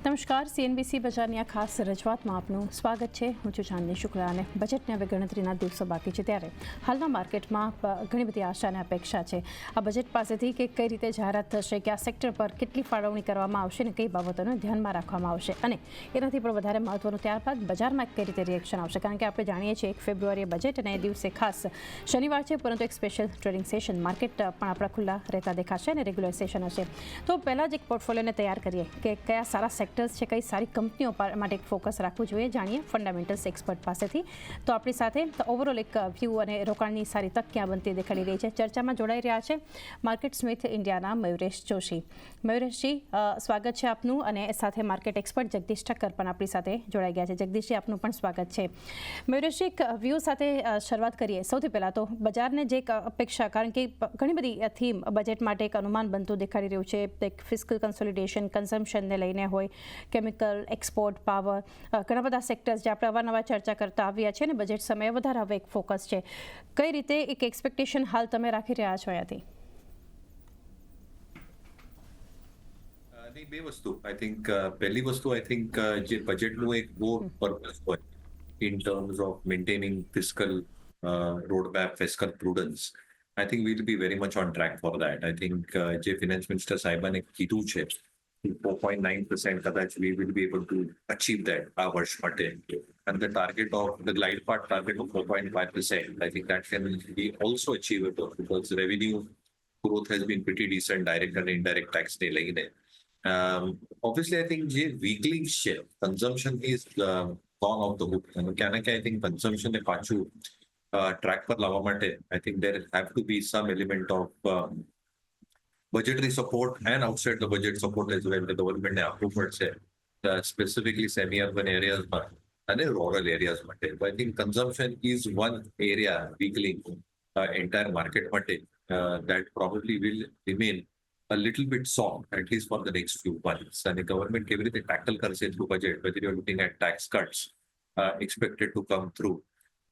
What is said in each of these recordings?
નમસ્કાર, સીએનબીસી બજારની આ ખાસ રજૂઆતમાં આપનું સ્વાગત છે. હું છું ચાંદની શુક્લા અને બજેટને હવે ગણતરીના દિવસો બાકી છે ત્યારે હાલના માર્કેટમાં ઘણી બધી આશા અને અપેક્ષા છે આ બજેટ પાસેથી કે કઈ રીતે જાહેરાત થશે, કે આ સેક્ટર પર કેટલી ફાળવણી કરવામાં આવશે અને કઈ બાબતોને ધ્યાનમાં રાખવામાં આવશે, અને એનાથી પણ વધારે મહત્વનું ત્યારબાદ બજારમાં કઈ રીતે રિએક્શન આવશે. કારણ કે આપણે જાણીએ છીએ 1 ફેબ્રુઆરીએ બજેટ અને એ દિવસે ખાસ શનિવાર છે, પરંતુ એક સ્પેશિયલ ટ્રેડિંગ સેશન માર્કેટ પણ આપણા ખુલ્લા રહેતા દેખાશે અને રેગ્યુલર સેશન હશે. તો પહેલાં જ એક પોર્ટફોલિયોને તૈયાર કરીએ કે કયા સારા સેક્ટર્સ છે, કઈ સારી કંપનીઓ માટે એક ફોકસ રાખવું જોઈએ, જાણીએ ફંડામેન્ટલ્સ એક્સપર્ટ પાસેથી. તો આપણી સાથે ઓવરઓલ એક વ્યૂ અને રોકાણની સારી તક ક્યાં બનતી દેખાડી રહી છે. ચર્ચામાં જોડાઈ રહ્યા છે માર્કેટ સ્મિથ ઇન્ડિયાના મયુરેશ જોશી. મયુરેશજી, સ્વાગત છે આપનું, અને સાથે માર્કેટ એક્સપર્ટ જગદીશ ઠક્કર પણ આપણી સાથે જોડાઈ ગયા છે. જગદીશજી, આપનું પણ સ્વાગત છે. મયુરેશજી, એક વ્યૂ સાથે શરૂઆત કરીએ. સૌથી પહેલાં તો બજારને જે એક અપેક્ષા, કારણ કે ઘણી બધી થીમ બજેટ માટે એક અનુમાન બનતું દેખાડી રહ્યું છે. એક ફિસ્કલ કન્સોલિડેશન, કન્ઝમ્પશનને લઈને હોય, કેમિકલ, એક્સપોર્ટ, પાવર, ઘણા બધા સેક્ટર્સ જે આપણે અવારનવાર ચર્ચા કરતા આવ્યા છે અને બજેટ સમયે વધારે હવે એક ફોકસ છે. કઈ રીતે એક એક્સપેક્ટેશન હાલ તમે રાખી રહ્યા છો અહીંયાથી? નહીં, બે વસ્તુ. આઈ થિંક પહેલી વસ્તુ, આઈ થિંક જે બજેટનું એક કોર પર્પઝ હોય in terms of maintaining fiscal roadmap, fiscal prudence, I think will be very much on track for that. I think જે ફિનાન્સ મિનિસ્ટર સાહેબાને કીધું છે 4.9% કદાચ we will be able to achieve that આ વર્ષ માટે. And the target of the glide path target of 4.5%, I think that can be also achievable because revenue growth has been pretty decent, direct and indirect tax ને લઈને. Obviously, I think જે weekly share consumption is gone off the hook. અને ક્યાં ને ક્યાં I think consumption ને પાછું track પર લાવવા માટે I think there have to be some element of budgetary support and outside the budget support as well. The government ને આપવું પડશે, specifically semi-urban areas and rural areas માટે. So I think consumption is one area weakling entire market માટે that probably will remain a little bit soft, at least for the next few months. And the government કેવી રીતે tackle કરશે through budget, whether you're looking at tax cuts expected to come through,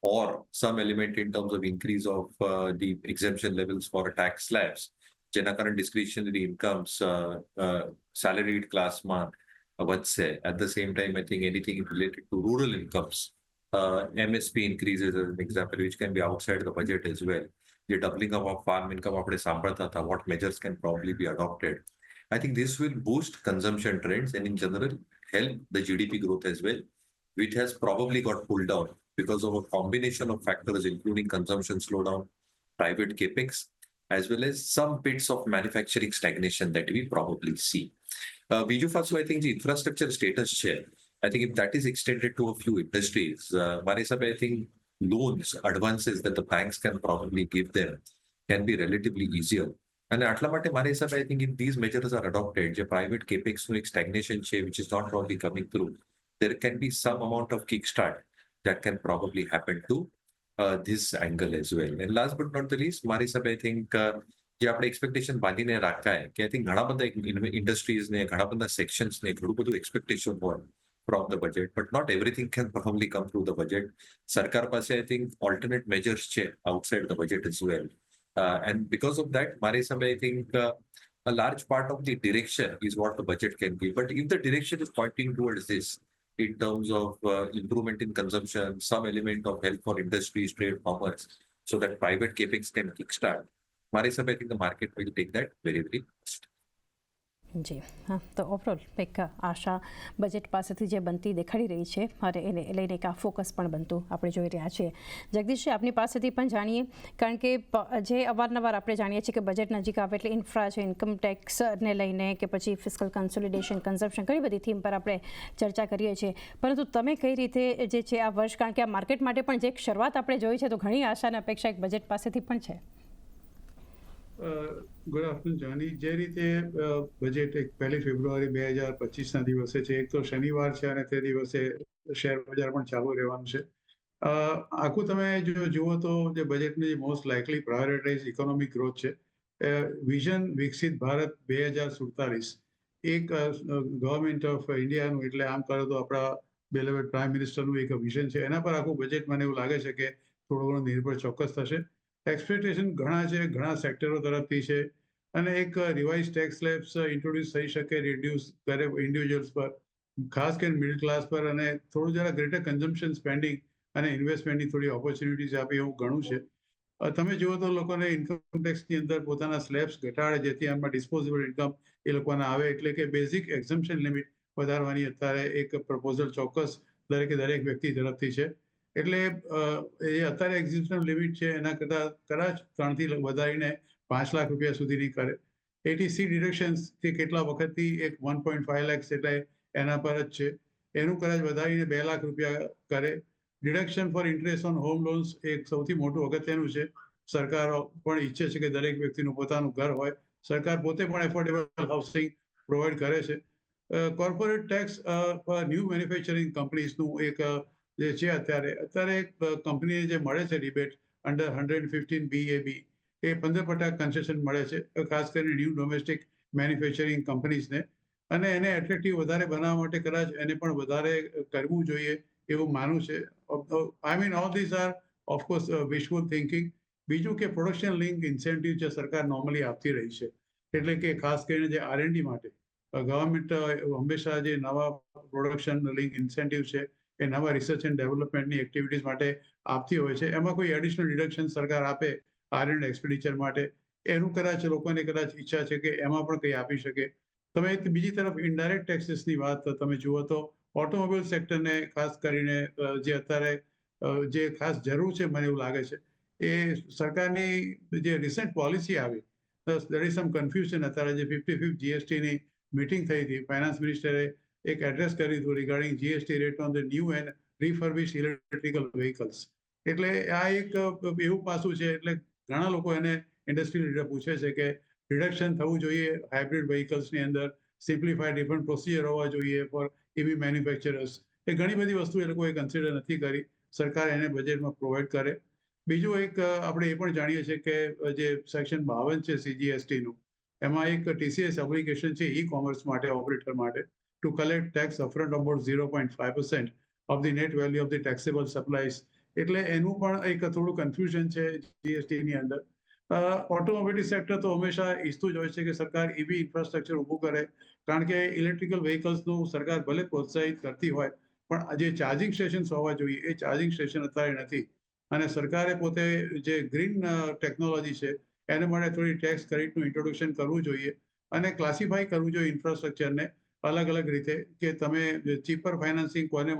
or some element in terms of increase of the exemption levels for tax slabs, જેના કારણે discretionary ઇન્કમ્સ salaried ક્લાસમાં વધશે. At the same time, I think anything related to rural incomes, MSP increases as an example, which can be outside the budget as well. The doubling of farm income આપણે સાંભળતા હતા, what measures can probably be adopted. I think this will boost consumption trends and in general help the GDP growth as well, which has probably got pulled down because of a combination of factors including consumption slowdown, private capex, as well as some bits of manufacturing stagnation that we probably see. બીજું પાછું I think the infrastructure status છે. I think if that is extended to a few industries, મારા હિસાબે I think loans, advances that the banks can probably give them can be relatively easier. અને આટલા માટે મારા હિસાબે I think if these measures are adopted, જે private capex નું એક stagnation છે which is not probably coming through, there can be some amount of kickstart that can probably happen to this angle as well. And last but not the least, મારી હિસાબે I think જે આપણે expectation બાંધીને રાખાય કે I think ઘણા બધા industries ને ઘણા બધા સેક્શન્સ ને ઘણું બધું એક્સપેક્ટેશન હોય from the budget, but not everything can probably come through the budget. સરકાર પાસે I think alternate measures છે outside the budget as well. And because of that, મારી હિસાબે I think a large part of the direction is what the budget can give. But if the direction is pointing towards this, in terms of improvement in consumption, some element of help for industries, trade, commerce, so that private capex can kickstart, મારી હિસાબે I think the market will take that very, very fast. જી હા, તો overall એક આશા budget પાસેથી જે બનતી દેખાડી રહી છે અને એને લઈને એક આ ફોકસ પણ બનતું આપણે જોઈ રહ્યા છીએ. જગદીશજી, આપની પાસેથી પણ જાણીએ, કારણ કે જે અવારનવાર આપણે જાણીએ છીએ કે બજેટ નજીક આવે એટલે ઇન્ફ્રા છે, ઇન્કમ ટેક્સને લઈને કે પછી ફિસ્કલ કન્સોલિડેશન, કન્ઝમ્પશન, ઘણી બધી થીમ પર આપણે ચર્ચા કરીએ છીએ. પરંતુ તમે કઈ રીતે જે છે આ વર્ષ, કારણ કે આ માર્કેટ માટે પણ જે એક શરૂઆત આપણે જોઈ છે, તો ઘણી આશા અને અપેક્ષા એક બજેટ પાસેથી પણ છે. Good afternoon Jani. જે રીતે બજેટ એક 1 ફેબ્રુઆરી 2025ના દિવસે છે, એક તો શનિવાર છે અને તે દિવસે શેર બજાર પણ ચાલુ રહેવાનું છે. આખું તમે જો જુઓ તો જે બજેટની most likely prioritise economic growth છે, વિઝન વિકસિત ભારત 2047, એક ગવર્મેન્ટ ઓફ ઇન્ડિયાનું, એટલે આમ કરો તો આપણા બેલેવેટ પ્રાઇમ મિનિસ્ટરનું એક વિઝન છે. એના પર આખું બજેટ મને એવું લાગે છે કે થોડું ઘણું નિર્ભર ચોક્કસ થશે. એક્સપેક્ટેશન ઘણા છે, ઘણા સેક્ટરો તરફથી છે, અને એક રિવાઇઝ ટેક્સ સ્લેબ્સ ઇન્ટ્રોડ્યુસ થઈ શકે રિડ્યુસ કરે ઇન્ડિવિજ્યુઅલ્સ પર, ખાસ કરીને મિડલ ક્લાસ પર અને થોડું જરા ગ્રેટર કન્ઝમ્પશન સ્પેન્ડિંગ અને ઇન્વેસ્ટમેન્ટની થોડી ઓપોર્ચ્યુનિટીઝ આપે એવું ઘણું છે. તમે જુઓ તો લોકોને ઇન્કમ ટેક્સની અંદર પોતાના સ્લેબ્સ ઘટાડે જેથી આમાં ડિસ્પોઝેબલ ઇન્કમ એ લોકોને આવે, એટલે કે બેઝિક એક્ઝમ્પશન લિમિટ વધારવાની અત્યારે એક પ્રપોઝલ ચોક્કસ દરેક વ્યક્તિ તરફથી છે. એટલે એ અત્યારે એક્ઝિમ્પશન લિમિટ છે એના કરતાં કદાચ 3થી વધારીને 5 લાખ રૂપિયા સુધીની કરે. એટીસી ડિડક્શન્સ કે કેટલા વખતથી એક 1.5 લાખ એટલે એના પર જ છે, એનું કદાચ વધારીને 2 લાખ રૂપિયા કરે. Deduction for interest on home loans એક સૌથી મોટું અગત્યનું છે. સરકાર પણ ઈચ્છે છે કે દરેક વ્યક્તિનું પોતાનું ઘર હોય. સરકાર પોતે પણ એફોર્ડેબલ હાઉસિંગ પ્રોવાઈડ કરે છે. કોર્પોરેટ ટેક્સ ન્યૂ મેન્યુફેક્ચરિંગ કંપનીઝનું એક જે છે અત્યારે એક કંપનીને જે મળે છે રિબેટ અંડર 115 BAB એ 15% કન્સેશન મળે છે, ખાસ કરીને ન્યૂ ડોમેસ્ટિક મેન્યુફેક્ચરિંગ કંપનીઝને. અને એને એટ્રેક્ટિવ વધારે બનાવવા માટે કદાચ એને પણ વધારે કરવું જોઈએ એવું માનવું છે. I mean all these are of course wishful thinking. બીજું કે પ્રોડક્શન લિંક ઇન્સેન્ટિવ જે સરકાર નોર્મલી આપતી રહી છે, એટલે કે ખાસ કરીને જે R&D માટે ગવર્મેન્ટ હંમેશા જે નવા પ્રોડક્શન લિંક ઇન્સેન્ટિવ છે એ નવા રિસર્ચ એન્ડ ડેવલપમેન્ટની એક્ટિવિટીઝ માટે આપતી હોય છે. એમાં કોઈ એડિશનલ ડિડક્શન સરકાર આપે R&D એક્સપેન્ડિચર માટે, એનું કદાચ લોકોને કદાચ ઈચ્છા છે કે એમાં પણ કંઈ આપી શકે. તમે બીજી તરફ ઇનડાયરેક્ટ ટેક્સીસની વાત તમે જુઓ તો ઓટોમોબાઈલ સેક્ટરને ખાસ કરીને જે અત્યારે જે ખાસ જરૂર છે મને એવું લાગે છે, એ સરકારની જે રિસન્ટ પોલિસી આવી, દેર ઇઝ સમ કન્ફ્યુઝન. અત્યારે જે 55th GSTની મીટિંગ થઈ હતી, ફાઇનાન્સ મિનિસ્ટરે એક એડ્રેસ કર્યું હતું regarding GST rate on the new and refurbished electrical vehicles. એટલે આ એક એવું પાસું છે, એટલે ઘણા લોકો એને ઇન્ડસ્ટ્રી લીડર પૂછે છે કે રિડક્શન થવું જોઈએ હાઇબ્રિડ વ્હીકલ્સની અંદર, સિમ્પ્લિફાઈડ ડિફરન્ટ પ્રોસિજર હોવા જોઈએ ફોર EV મેન્યુફેક્ચરર્સ. એ ઘણી બધી વસ્તુ એ લોકોએ કન્સિડર નથી કરી. સરકાર એને બજેટમાં પ્રોવાઈડ કરે. બીજું એક આપણે એ પણ જાણીએ છીએ કે જે સેક્શન 52 છે CGSTનું, એમાં એક TCS એપ્લિકેશન છે ઈ-કોમર્સ માટે, ઓપરેટર માટે, to collect tax upfront about 0.5% of the net value of the taxable supplies. એટલે એનું પણ એક થોડું કન્ફ્યુઝન છે GSTની અંદર. ઓટોમોબિલિટી સેક્ટર તો હંમેશા ઈચ્છતું જ હોય છે કે સરકાર EV ઇન્ફ્રાસ્ટ્રક્ચર ઊભું કરે, કારણ કે ઇલેક્ટ્રિકલ વ્હીકલ્સનું સરકાર ભલે પ્રોત્સાહિત કરતી હોય, પણ જે ચાર્જિંગ સ્ટેશન્સ હોવા જોઈએ એ ચાર્જિંગ સ્ટેશન અત્યારે નથી. અને સરકારે પોતે જે ગ્રીન ટેકનોલોજી છે એને માટે થોડી ટેક્સ ક્રેડિટનું ઇન્ટ્રોડક્શન કરવું જોઈએ અને ક્લાસિફાઈ કરવું જોઈએ ઇન્ફ્રાસ્ટ્રક્ચરને અલગ અલગ રીતે, કે તમે ચીપર ફાઇનાન્સિંગ કોને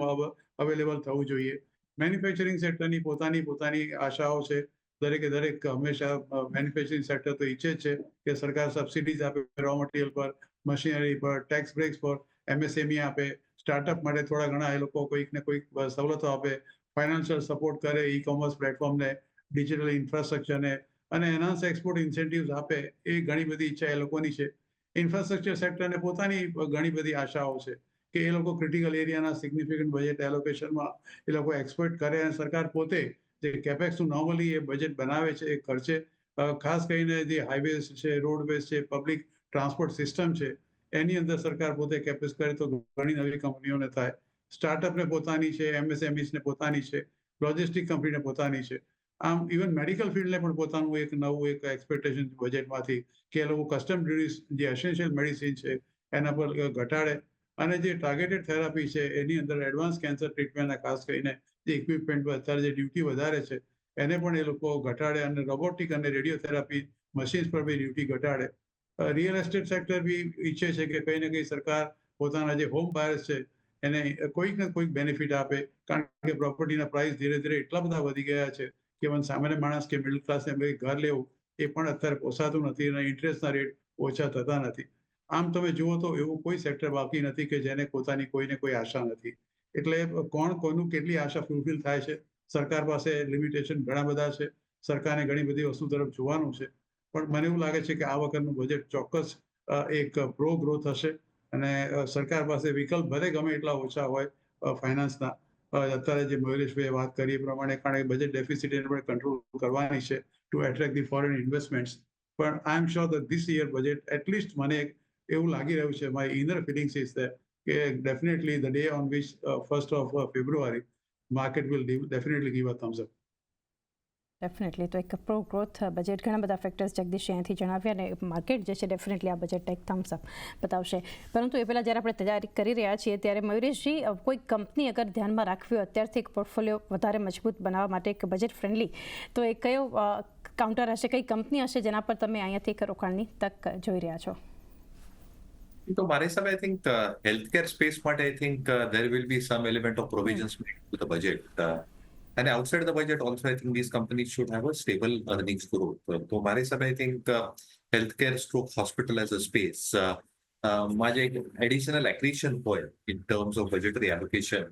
અવેલેબલ થવું જોઈએ. મેન્યુફેક્ચરિંગ સેક્ટરની પોતાની આશાઓ છે. દરેક હંમેશા મેન્યુફેક્ચરિંગ સેક્ટર તો ઈચ્છે છે કે સરકાર સબસિડીઝ આપે રો મટીરિયલ પર, મશીનરી પર, ટેક્સ બ્રેક્સ પર MSME આપે, સ્ટાર્ટઅપ માટે થોડા ઘણા એ લોકો કોઈક ને કોઈક સવલતો આપે, ફાઇનાન્શિયલ સપોર્ટ કરે ઈ-કોમર્સ પ્લેટફોર્મને, ડિજિટલ ઇન્ફ્રાસ્ટ્રક્ચરને, અને એનાન્સ એક્સપોર્ટ ઇન્સેન્ટિવ્સ આપે. એ ઘણી બધી ઈચ્છા એ લોકોની છે. ઇન્ફ્રાસ્ટ્રક્ચર સેક્ટરને પોતાની ઘણી બધી આશાઓ છે કે એ લોકો ક્રિટિકલ એરિયાના સિગ્નિફિકન્ટ બજેટ એલોકેશનમાં એ લોકો એક્સપોર્ટ કરે, અને સરકાર પોતે જે કેપેક્સનું નોર્મલી એ બજેટ બનાવે છે એ ખર્ચે. ખાસ કરીને જે હાઈવેઝ છે, રોડવેઝ છે, પબ્લિક ટ્રાન્સપોર્ટ સિસ્ટમ છે, એની અંદર સરકાર પોતે કેપેક્સ કરે તો ઘણી નવી કંપનીઓને થાય. સ્ટાર્ટઅપને પોતાની છે, MSMEsને પોતાની છે, લોજિસ્ટિક કંપનીને પોતાની છે. આમ ઇવન મેડિકલ ફિલ્ડને પણ પોતાનું એક નવું એક એક્સપેક્ટેશન બજેટમાંથી કે એ લોકો કસ્ટમ ડ્યુટીઝ જે એસેન્શિયલ મેડિસિન છે એના પર ઘટાડે, અને જે ટાર્ગેટેડ થેરાપી છે એની અંદર એડવાન્સ કેન્સર ટ્રીટમેન્ટના ખાસ કરીને જે ઇક્વિપમેન્ટ પર અત્યારે જે ડ્યુટી વધારે છે એને પણ એ લોકો ઘટાડે, અને રોબોટિક અને રેડિયોથેરાપી મશીન્સ પર બી ડ્યુટી ઘટાડે. રિયલ એસ્ટેટ સેક્ટર બી ઈચ્છે છે કે કંઈ ને કંઈ સરકાર પોતાના જે હોમ બાયર્સ છે એને કોઈક ને કોઈક બેનિફિટ આપે, કારણ કે પ્રોપર્ટીના પ્રાઇસ ધીરે ધીરે એટલા બધા વધી ગયા છે કે સામાન્ય માણસ કે મિડલ ક્લાસને ઘર લેવું એ પણ અત્યારે પોસાતું નથી, અને ઇન્ટરેસ્ટના રેટ ઓછા થતા નથી. આમ તમે જુઓ તો એવું કોઈ સેક્ટર બાકી નથી કે જેને પોતાની કોઈને કોઈ આશા નથી. એટલે કોણ કોનું કેટલી આશા ફૂલફિલ થાય છે, સરકાર પાસે લિમિટેશન ઘણા બધા છે. સરકારને ઘણી બધી વસ્તુ તરફ જોવાનું છે. પણ મને એવું લાગે છે કે આ વખતનું બજેટ ચોક્કસ એક પ્રો ગ્રોથ હશે, અને સરકાર પાસે વિકલ્પ ભલે ગમે એટલા ઓછા હોય ફાઇનાન્સના, અત્યારે જે મયુરેશભાઈએ વાત કરી એ પ્રમાણે, કારણ કે બજેટ ડેફિસિટ એને પણ કંટ્રોલ કરવાની છે to attract the foreign investments. પણ I am sure that this year budget at least મને એવું લાગી રહ્યું છે, my inner feelings is that કે definitely the day on which 1st of February, market will definitely give a thumbs up. Definitely તો એક pro growth budget ઘણા બધા ફેક્ટર્સ જગદીશે અહીંથી જણાવ્યા અને માર્કેટ જે છે ડેફિનેટલી આ બજેટને એક થમ્સ અપ બતાવશે. પરંતુ એ પહેલાં જ્યારે આપણે તૈયારી કરી રહ્યા છીએ ત્યારે મયુરેશજી, કોઈ કંપની અગર ધ્યાનમાં રાખવી હોય અત્યારથી એક પોર્ટફોલિયો વધારે મજબૂત બનાવવા માટે એક બજેટ ફ્રેન્ડલી, તો એ કયો કાઉન્ટર હશે, કઈ કંપની હશે જેના પર તમે અહીંયાથી એક રોકાણની તક જોઈ રહ્યા છો? તો મારા હિસાબે આઈ થિંક હેલ્થકેર સ્પેસ માટે I think there will be some element of provisions made to the budget. And outside the budget also, I think these companies should have a stable earnings growth. So મારા હિસાબે I think healthcare stroke hospital as a space માં જે additional accretion હોય in terms of budgetary allocation,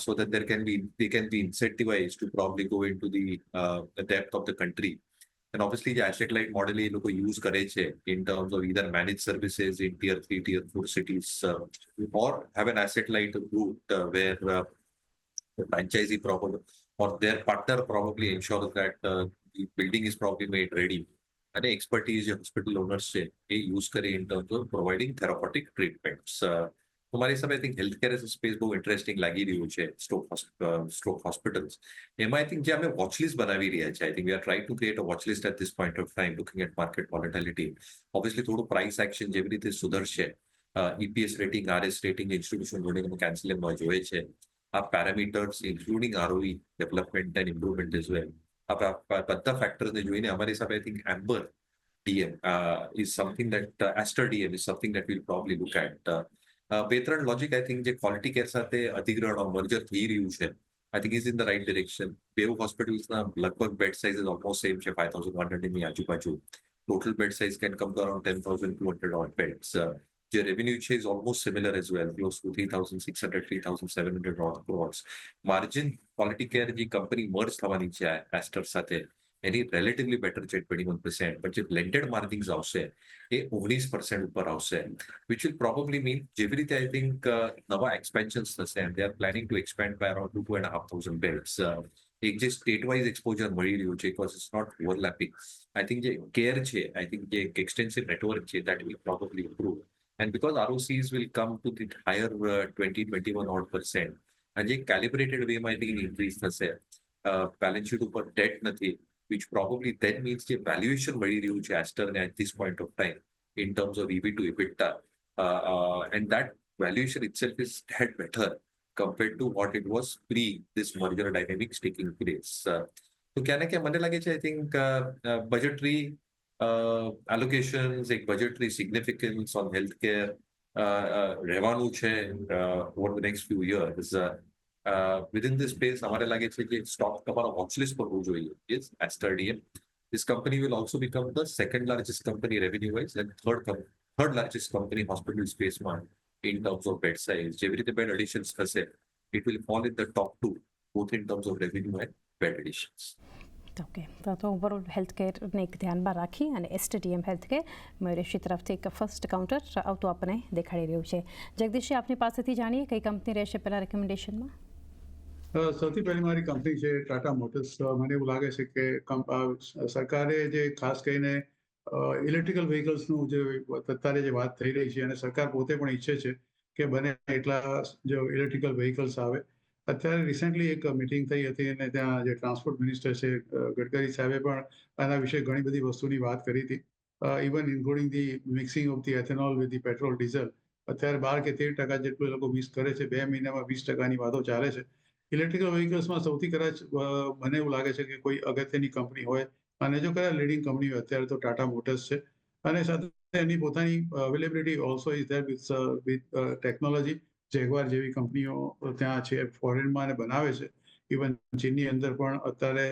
so that they can be incentivized to probably go into the depth of the country. And obviously the asset light model એ લોકો use કરે છે in terms of either managed services in tier 3, tier 4 cities, or have an asset light route where the franchisee or their partner probably ensures that the building is probably made ready. And the expertise જે hospital owners છે એ use કરે in terms of providing therapeutic treatments. તો મારી હિસાબે I think healthcare as a space બહુ interesting લાગી રહ્યું છે સ્ટ્રોક હોસ્પિટલ્સ. એમાં આઈ થિંક જે અમે વોચલિસ્ટ બનાવી રહ્યા છે, I think we are trying to create a watchlist at this point of time, looking at market volatility. Obviously થોડું પ્રાઇસ એક્શન જેવી રીતે સુધરશે, EPS rating, RS rating, institution જોડે અમે કેન્સલિંગમાં જોઈએ છે, આ parameters including ROE development and improvement as well, આ બધા ફેક્ટર્સને જોઈને અમારી હિસાબે I think Amber DM is something that Aster DM is something that we'll probably look at. બે ત્રણ લોજિક આઈ થિંક જે ક્વોલિટી કેર સાથે અધિગ્રહણ મર્જર થઈ રહ્યું છે, I think is in the right direction. બેઉ હોસ્પિટલ્સના લગભગ બેડ સાઇઝ ઓલમોસ્ટ સેમ છે, 5,100 ની આજુબાજુ. Total bed size can come to around 10,200 odd beds. જે રેવન્યુ છે is almost similar as well, close to 3,600, 3,700 odd crores. Margin Quality Care જે company merge થવાની છે એસ્ટર સાથે, એની રિલેટિવલી બેટર છે 21%, પણ જે બ્લેન્ડેડ માર્જિન્સ આવશે એ 19% ઉપર આવશે, which will probably mean જેવી રીતે આઈ થિંક નવા એક્સપેન્શન્સ થશે, and they are planning to expand by around 2,500 beds. એક જે સ્ટેટ વાઇઝ એક્સપોઝર મળી રહ્યું છે, because it's not overlapping. I think જે કેર છે, આઈ થિંક જે એક્સટેન્સિવ નેટવર્ક છે, that will probably improve. And because ROCs will come to the higher 20-21 odd %, and જે કેલિબ્રેટેડ વેમાં આઈ થિંક ઇન્ક્રીઝ થશે, balance sheet ઉપર date નથી, which probably then means the valuation મળી રહ્યું છે Aster ને at this point of time in terms of EV to EBITDA, and that valuation itself is tad better compared to what it was pre this merger dynamics taking place. તો ક્યાં ને ક્યાં મને લાગે છે આઈ થિંક budgetary allocations, એક budgetary significance on healthcare રહેવાનું છે over the next few years. Within this space, हमारे लागे છે કે stock તમારા watchlist પર હોવું જોઈએ is Aster DM. This company will also become the second largest company revenue wise and third largest company hospital space માં in terms of bed size. જેવી રીતે bed additions થશે, it will fall in the top two, both in terms of revenue and bed additions. Okay, તો overall હેલ્થકેરને એક ધ્યાનમાં રાખી અને એસ્ટર DM healthcare મયુરેશજી તરફથી એક ફર્સ્ટ કાઉન્ટર આવતું આપણને દેખાડી રહ્યું છે. જગદીશજી, આપની પાસેથી જાણીએ કઈ કંપની રહેશે પહેલા રેકમેન્ડેશનમાં? સૌથી પહેલી મારી કંપની છે ટાટા મોટર્સ. મને એવું લાગે છે કે સરકારે જે ખાસ કરીને ઇલેક્ટ્રિકલ વ્હીકલ્સનું જે અત્યારે જે વાત થઈ રહી છે, અને સરકાર પોતે પણ ઈચ્છે છે કે બને એટલા જો ઇલેક્ટ્રિકલ વ્હીકલ્સ આવે. અત્યારે રિસેન્ટલી એક મિટિંગ થઈ હતી અને ત્યાં જે ટ્રાન્સપોર્ટ મિનિસ્ટર છે ગડકરી સાહેબે પણ આના વિશે ઘણી બધી વસ્તુની વાત કરી હતી, even including the mixing of the ethanol with the petrol diesel. અત્યારે 12 કે 13% જેટલું એ લોકો મિક્સ કરે છે, 2 મહિનામાં 20%ની વાતો ચાલે છે. ઇલેક્ટ્રિકલ વ્હીકલ્સમાં સૌથી કદાચ મને એવું લાગે છે કે કોઈ અગત્યની કંપની હોય, અને જો કદાચ લીડિંગ કંપની હોય અત્યારે તો ટાટા મોટર્સ છે, અને સાથે એની પોતાની availability also is there with technology. Jaguar જેવી કંપનીઓ ત્યાં છે ફોરેનમાં અને બનાવે છે. ઇવન ચીનની અંદર પણ અત્યારે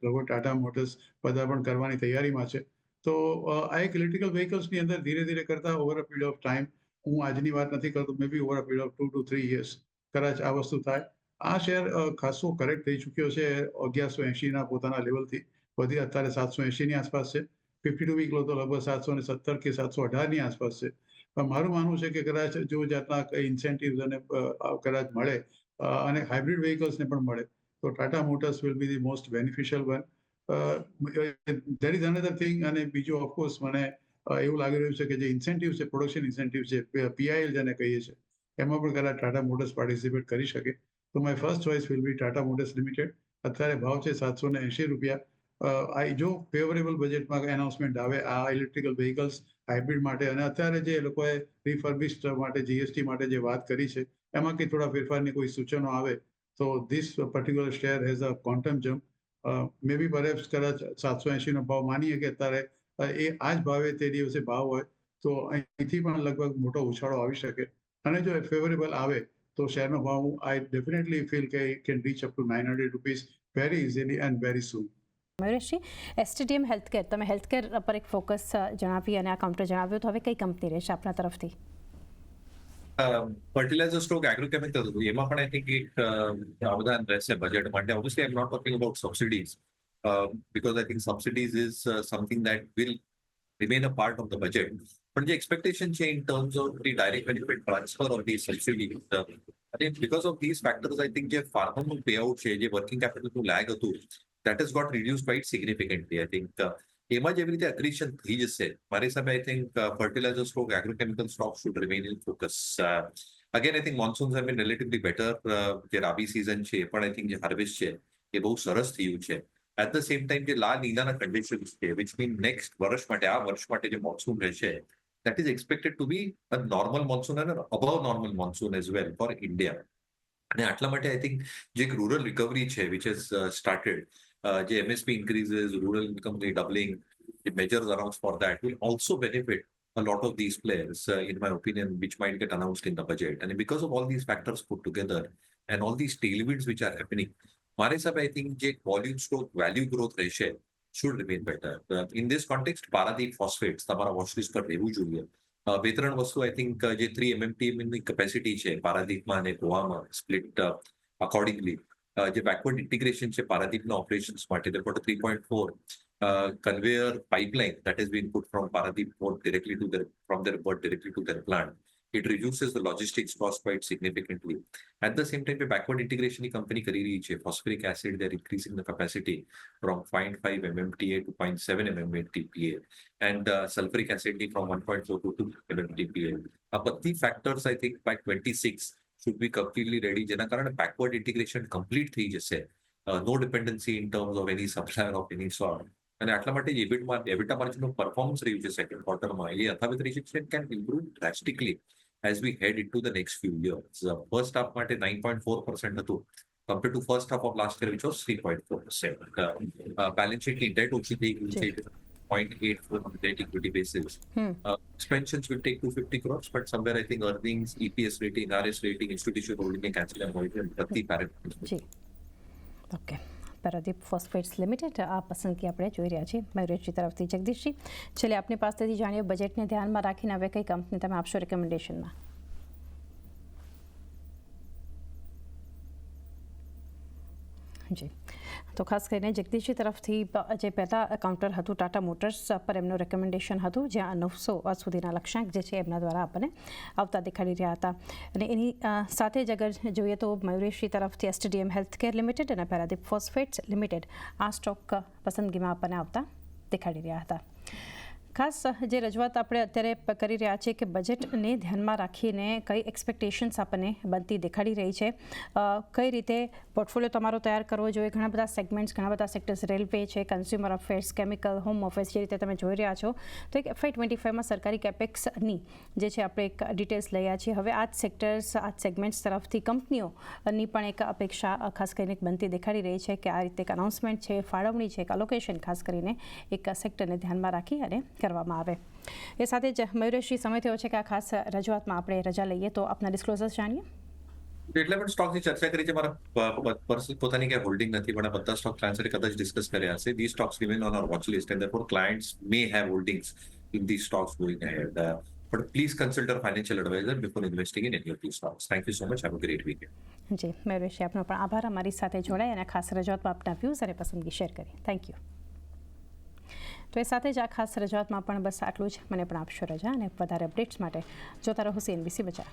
લોકો ટાટા મોટર્સ બધા પણ કરવાની તૈયારીમાં છે. તો આ એક ઇલેક્ટ્રિકલ વ્હીકલ્સની અંદર ધીરે ધીરે કરતા over a period of time, હું આજની વાત નથી કરતો, maybe over a period of 2 to 3 years કદાચ આ વસ્તુ થાય. આ શેર ખાસો કરેક્ટ થઈ ચૂક્યો છે 1180ના પોતાના લેવલથી વધી અત્યારે 780ની આસપાસ છે. 52 વીક લો તો લગભગ 717 કે 718ની આસપાસ છે. પણ મારું માનવું છે કે કદાચ જો જાતના ઇન્સેન્ટિવ્સ અને કદાચ મળે અને હાઇબ્રિડ વ્હીકલ્સને પણ મળે, તો Tata motors will be the most beneficial one. There is another thing. અને બીજું ઓફકોર્સ મને એવું લાગી રહ્યું છે કે જે ઇન્સેન્ટિવ છે, પ્રોડક્શન ઇન્સેન્ટિવ છે, PIL જેને કહીએ છીએ, એમાં પણ કદાચ ટાટા મોટર્સ પાર્ટિસિપેટ કરી શકે. તો my first choice will be Tata motors limited. અત્યારે ભાવ છે 780 રૂપિયા. જો ફેવરેબલ બજેટમાં એનાઉન્સમેન્ટ આવે આ ઇલેક્ટ્રિકલ વ્હીકલ્સ હાઇબ્રિડ માટે, અને અત્યારે જે એ લોકોએ રિફર્બિશ્ડ માટે જીએસટી માટે જે વાત કરી છે એમાં કંઈ થોડા ફેરફારની કોઈ સૂચનો આવે તો this particular share has a quantum jump. Maybe perhaps કદાચ 780 નો ભાવ માનીએ કે અત્યારે એ આ જ ભાવે તે દિવસે ભાવ હોય તો અહીંથી પણ લગભગ મોટો ઉછાળો આવી શકે. અને જો ફેવરેબલ આવે તો શેરનો ભાવ આઈ ડેફિનેટલી ફીલ કે can reach up to 900 rupees very easily and very soon. મયુરેશજી, એસટીડીએમ હેલ્થકેર, તમે હેલ્થકેર પર એક ફોકસ જણાવી અને આ કાઉન્ટર જણાવ્યું, તો હવે કઈ કંપની રહેશે આપણા તરફથી? ફર્ટિલાઇઝર સ્ટોક એગ્રોકેમિકલ એમાં પણ આઈ થિંક એક અવદાન રહેશે બજેટ માટે. Obviously I am not talking about subsidies because I think subsidies is something that will remain a part of the budget. But the expectation change in terms of the direct benefit transfer of the subsidy, I think because of these factors, I think the farmer payout છે, જે working capital નું lag હતું, that has got reduced quite significantly. I think એમાં જેવી રીતે accretion થઈ જશે, મારા હિસાબે I think fertilizer stock, agrochemical stocks should remain in focus. Again, I think monsoons have been relatively better. જે રાબી season છે, પણ I think જે harvest છે, એ બહુ સરસ થયું છે. At the same time, જે લાલ નીલાના conditions છે, which mean next વર્ષ માટે, આ વર્ષ માટે જે monsoon રહેશે, that is expected to be a normal monsoon and an above normal monsoon as well for India. અને આટલા માટે I think જે રૂરલ રિકવરી છે, which has started, જે MSP increases, rural income doubling, the measures announced for that will also benefit a lot of these players, in my opinion, which might get announced in the budget. And because of all these factors put together and all these tailwinds which are happening, મારા હિસાબે I think જે volume stock value growth રહેશે should remain better. In this context, Paradip phosphates તમારા watch list પર રહેવું જોઈએ. બે ત્રણ વસ્તુ I think જે 3 MMTM ની કેપેસિટી છે પારાદીપમાં અને ગોવામાં સ્પ્લિટ અકોર્ડિંગલી, જે બેકવર્ડ ઇન્ટિગ્રેશન છે પારાદીપના ઓપરેશન્સ માટે, they've got a 3.4 conveyor pipeline that has been put from Paradip port directly to from their port directly to their plant. It reduces the logistics cost quite significantly. At the same time, the backward integration company કરી રહી છે. Phosphoric acid, they're increasing the capacity from 0.5 MMTA to 0.7 MMTPA, and sulfuric acid from 1.4 to 2 MMTPA. આ બધી factors I think by 26 should be completely ready, જેના કારણે backward integration complete થઈ જશે. No dependency in terms of any supplier of any sort. અને આટલા માટે EBITDA માર્જિનનું performance રહ્યું છે સેકન્ડ ક્વાર્ટરમાં, એ યથાવત રહી છે, can improve drastically as we head into the next few years. First half માટે 9.4% હતું compared to first half of last year, which was 3.4%. Balance sheet debt ઓછી થઈ ગયું છે, 0.84 on debt equity basis. Expansions will take 250 crores, but somewhere I think earnings, EPS rating, RS rating, institutional holding cancel and બધી parameters. જી, okay. Paradip phosphates limited આ પસંદગી આપણે જોઈ રહ્યા છીએ. મયુરેશજી તરફથી જગદીશજી, છેલ્લે આપની પાસેથી જાણીએ, બજેટને ધ્યાનમાં રાખીને હવે કઈ કંપની તમે આપશો રેકમેન્ડેશનમાં? જી, તો ખાસ કરીને જગદીશજી તરફથી જે પહેલાં કાઉન્ટર હતું ટાટા મોટર્સ પર એમનું રેકમેન્ડેશન હતું, જ્યાં 900 સુધીના લક્ષ્યાંક જે છે એમના દ્વારા આપણને આવતા દેખાડી રહ્યા હતા. અને એની સાથે જ અગર જોઈએ તો મયુરેશજી તરફથી એસટીડીએમ હેલ્થકેર લિમિટેડ અને પારાદીપ ફોસ્ફેટ્સ લિમિટેડ આ સ્ટોક પસંદગીમાં આપણને આવતા દેખાડી રહ્યા હતા. ખાસ જે રજૂઆત આપણે અત્યારે કરી રહ્યા છીએ કે બજેટને ધ્યાનમાં રાખીને કઈ એક્સપેક્ટેશન્સ આપણને બનતી દેખાડી રહી છે, કઈ રીતે પોર્ટફોલિયો તમારો તૈયાર કરવો જોઈએ. ઘણા બધા સેગમેન્ટ્સ, ઘણા બધા સેક્ટર્સ, રેલવે છે, consumer affairs, chemical, home office, જે રીતે તમે જોઈ રહ્યા છો, તો એક FY25માં સરકારી કેપેક્સની જે છે આપણે એક ડિટેલ્સ લઈ રહ્યા છીએ. હવે આ જ સેક્ટર્સ, આ જ સેગમેન્ટ્સ તરફથી કંપનીઓની પણ એક અપેક્ષા ખાસ કરીને બનતી દેખાડી રહી છે કે આ રીતે એક અનાઉન્સમેન્ટ છે, ફાળવણી છે, એક અલોકેશન ખાસ કરીને એક સેક્ટરને ધ્યાનમાં રાખી અને કરવામાં આવે. એ સાથે જ મયુરેશજી, સમય થયો છે કે આ ખાસ રજૂઆતમાં આપણે રજા લઈએ, તો આપના ડિસ્ક્લોઝર્સ જાણીએ. એટલે પણ સ્ટોકની ચર્ચા કરી છે. મારા પર્સનલ પોતાની ક્યાંય હોલ્ડિંગ નથી, પણ બધા સ્ટોક ક્લાયન્ટ્સે કદાચ ડિસ્કસ કર્યા હશે. These stocks remain on our watch list and therefore clients may have holdings in these stocks going ahead. But please consult your financial advisor before investing in any of these stocks. Thank you so much. Have a great weekend. જી, મયુરેશજી, આપનો પણ આભાર અમારી સાથે જોડાઈ અને ખાસ રજૂઆતમાં આપના વ્યૂઝ અને પસંદગી શેર કરી. Thank you. તો એ સાથે જ આ ખાસ રજૂઆતમાં પણ બસ આટલું જ. મને પણ આપશો રજા અને વધારે અપડેટ્સ માટે જોતા રહો CNBC બજાર.